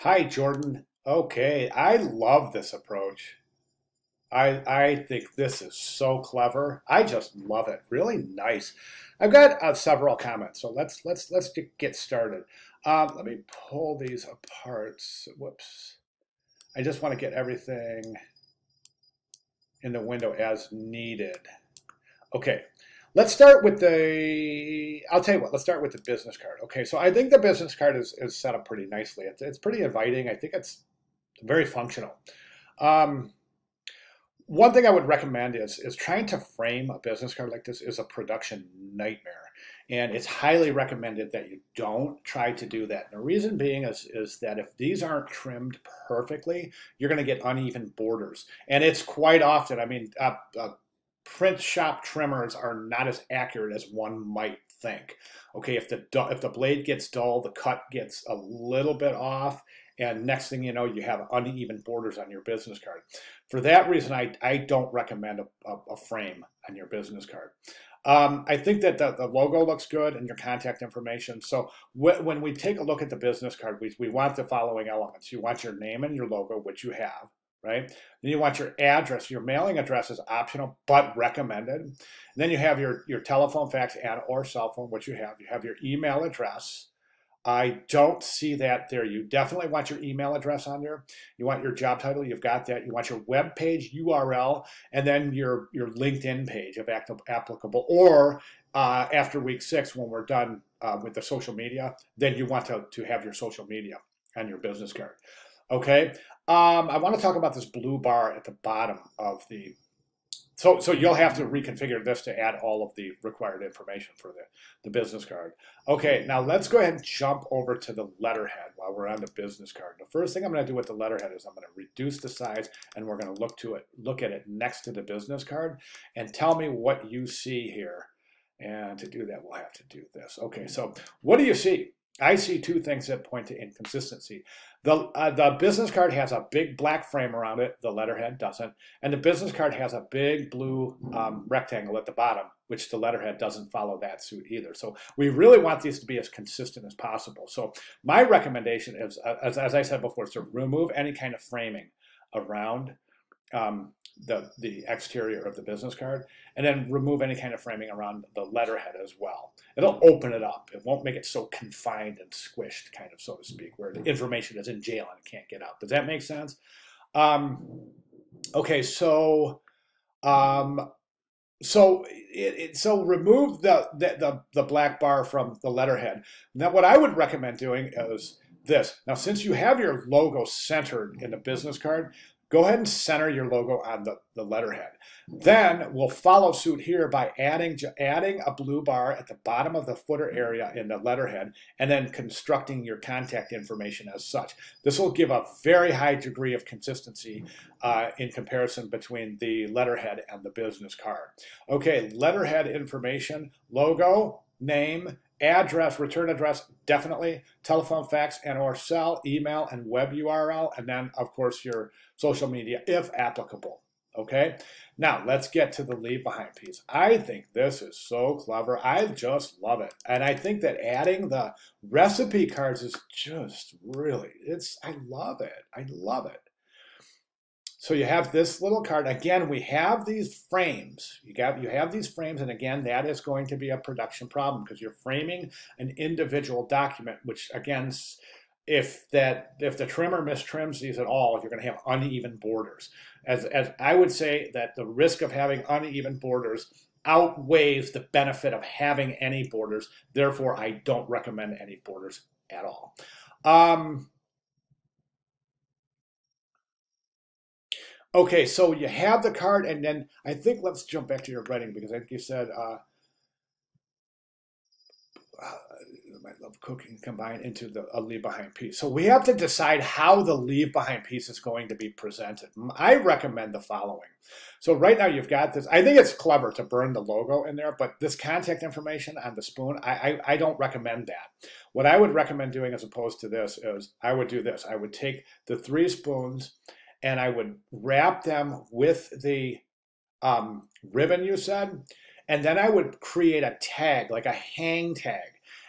Hi, Jordan. Okay, I love this approach. I think this is so clever. I just love it. Really nice. I've got several comments, so let's get started. Let me pull these apart. Whoops. I just want to get everything in the window as needed. Okay, let's start with I'll tell you what, let's start with the business card. Okay, so I think the business card is set up pretty nicely. It's pretty inviting. I think it's very functional. Um, One thing I would recommend is trying to frame a business card like this is a production nightmare. And it's highly recommended that you don't try to do that. And the reason being is that if these aren't trimmed perfectly, you're going to get uneven borders. And it's quite often, print shop trimmers are not as accurate as one might think. Okay, if the blade gets dull, the cut gets a little bit off, and next thing you know, you have uneven borders on your business card. For that reason, I don't recommend a frame on your business card. I think that the logo looks good and your contact information. So when we take a look at the business card, we want the following elements. You want your name and your logo, which you have, right? Then you want your address. Your mailing address is optional but recommended. And then you have your telephone, fax, and or cell phone, which you have. You have your email address. I don't see that there. You definitely want your email address on there. You want your job title. You've got that. You want your web page URL, and then your LinkedIn page if applicable. Or after week 6, when we're done with the social media, then you want to have your social media on your business card. Okay. I want to talk about this blue bar at the bottom of the so you'll have to reconfigure this to add all of the required information for the business card. Okay, now let's go ahead and jump over to the letterhead while we're on the business card. The first thing I'm going to do with the letterhead is I'm going to reduce the size, and we're going to look at it next to the business card and tell me what you see here. And to do that, we'll have to do this. Okay, so what do you see? I see two things that point to inconsistency. The business card has a big black frame around it. The letterhead doesn't. And the business card has a big blue rectangle at the bottom, which the letterhead doesn't follow that suit either. So we really want these to be as consistent as possible. So my recommendation is, as I said before, is to remove any kind of framing around the exterior of the business card, and then remove any kind of framing around the letterhead as well. It'll open it up. It won't make it so confined and squished, kind of, so to speak, where the information is in jail and it can't get out. Does that make sense? Okay, so so remove the black bar from the letterhead. Now, what I would recommend doing is this. Now, since you have your logo centered in the business card, go ahead and center your logo on the letterhead. Then we'll follow suit here by adding a blue bar at the bottom of the footer area in the letterhead, and then constructing your contact information as such. This will give a very high degree of consistency in comparison between the letterhead and the business card. Okay, letterhead information, logo, name, address, return address, definitely, telephone, fax, and or cell, email, and web URL, and then, of course, your social media, if applicable. Okay, now let's get to the leave behind piece. I think this is so clever. I just love it. And I think that adding the recipe cards is just really, I love it. I love it. So you have this little card. Again, we have these frames. You have these frames, and again, that is going to be a production problem because you're framing an individual document, which again, if the trimmer mistrims these at all, you're going to have uneven borders. As I would say that the risk of having uneven borders outweighs the benefit of having any borders. Therefore, I don't recommend any borders at all. Okay, so you have the card, and then I think let's jump back to your writing because I think you said I love cooking combined into a leave behind piece. So we have to decide how the leave behind piece is going to be presented. I recommend the following. So right now you've got this. I think it's clever to burn the logo in there, but this contact information on the spoon, I don't recommend that. What I would recommend doing as opposed to this is I would do this. I would take the 3 spoons and I would wrap them with the ribbon you said, and then I would create a tag, like a hang tag.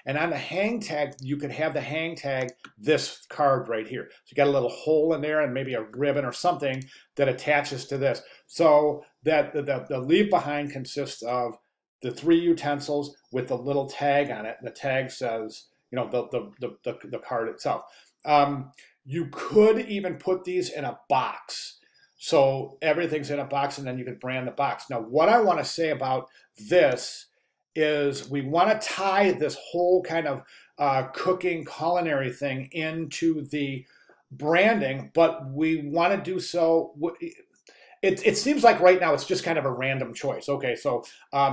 And on the hang tag, you could have the hang tag this card right here. So you got a little hole in there and maybe a ribbon or something that attaches to this. So that the leave behind consists of the 3 utensils with the little tag on it. The tag says, you know, the card itself. You could even put these in a box. So everything's in a box, and then you can brand the box. Now, what I want to say about this is we want to tie this whole kind of cooking culinary thing into the branding, but we want to do so. It seems like right now it's just kind of a random choice. Okay, so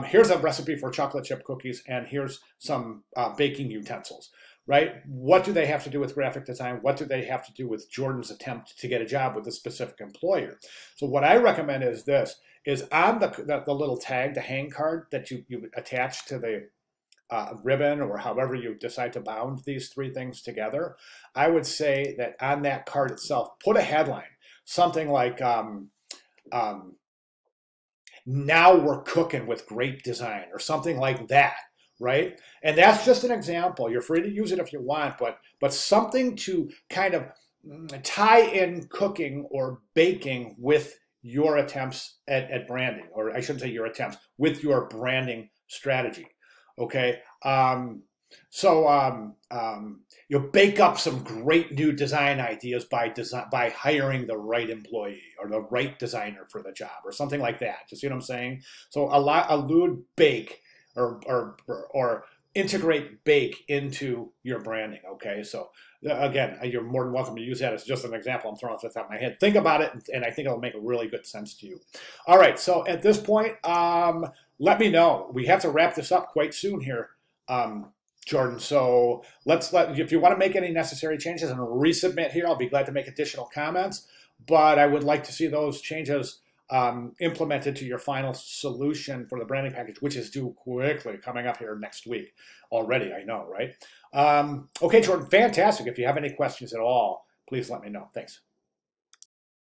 here's a recipe for chocolate chip cookies, and here's some baking utensils. Right? What do they have to do with graphic design? What do they have to do with Jordan's attempt to get a job with a specific employer? So what I recommend is this, is on the little tag, the hang card that you attach to the ribbon or however you decide to bound these 3 things together, I would say that on that card itself, put a headline, something like, now we're cooking with great design, or something like that. Right? And that's just an example. You're free to use it if you want, but something to kind of tie in cooking or baking with your attempts at branding, or I shouldn't say your attempts, with your branding strategy. Okay? You'll bake up some great new design ideas by hiring the right employee or the right designer for the job, or something like that. You see what I'm saying? So allude bake, or integrate bake into your branding. Okay, so again, you're more than welcome to use that as just an example. I'm throwing off the top of my head. Think about it, and I think it'll make a really good sense to you. All right, so at this point, let me know. We have to wrap this up quite soon here, Jordan. So if you want to make any necessary changes and resubmit here, I'll be glad to make additional comments. But I would like to see those changes implemented to your final solution for the branding package, which is due quickly, coming up here next week already, I know, right? Okay, Jordan, fantastic. If you have any questions at all, please let me know. Thanks.